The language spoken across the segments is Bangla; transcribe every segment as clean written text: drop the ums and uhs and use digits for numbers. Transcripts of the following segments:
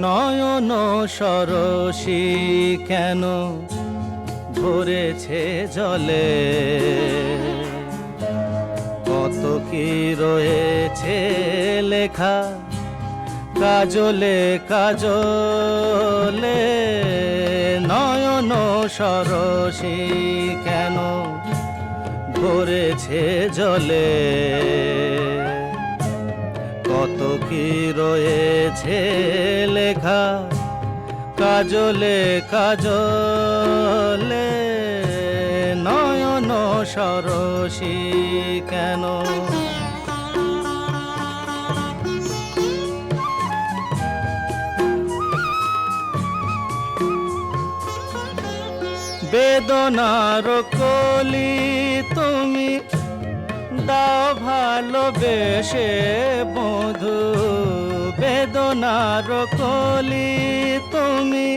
নয়ন সরসী কেন ভরেছে জলে, কত কি রয়েছে লেখা কাজলে কাজলে। নয়ন সরসী কেন ভরেছে জলে, কত কি রয়েছে লেখা কাজলে কাজলে। নয়ন সরসী কেন, বেদনার কলি তুমি দাও ভালোবেসে বধু, বেদনার কলি তুমি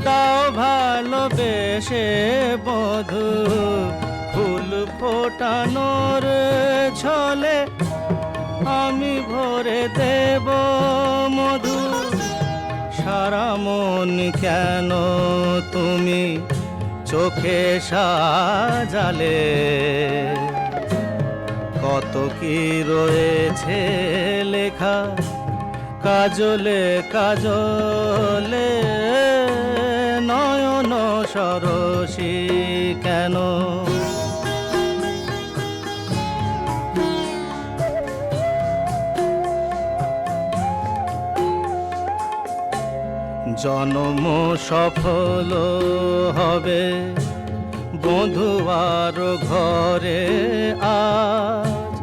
দাও ভালোবেসে বধু। ফুল ফোটানোর ছলে আমি ভরে দেব মধু। সারা মন কেন তুমি চোখে সাজালে, কত কি রয়েছে লেখা কাজলে কাজলে। নয়ন সরসী কেন, জন্ম সফল হবে বধুয়ার ঘরে আজ।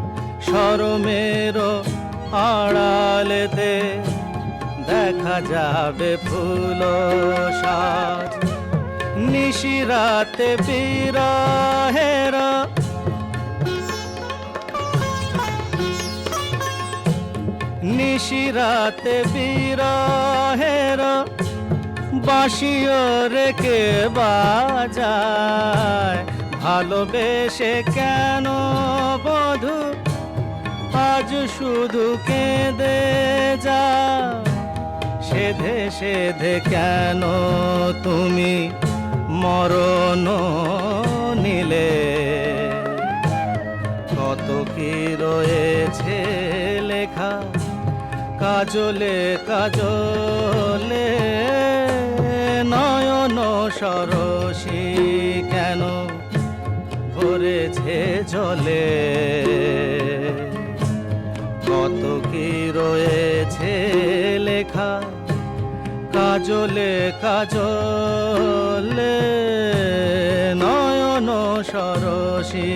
শরমের আড়ালেতে দেখা যাবে ফুল সাজ। নিশিরাতে বিরহের নিশিরাতে বিরহের বাঁশিও রেখে বাজায়। ভালোবেসে কেন বধু আজ শুধু কেঁদে যা, সেধে সেধে কেন তুমি মরণ নিলে। কত কি রয়েছে লেখা কাজলে কাজলে। নয়ন সরসী কেন ভরেছে জলে, কত কি রয়েছে লেখা কাজলে কাজলে। নয়ন সরসী।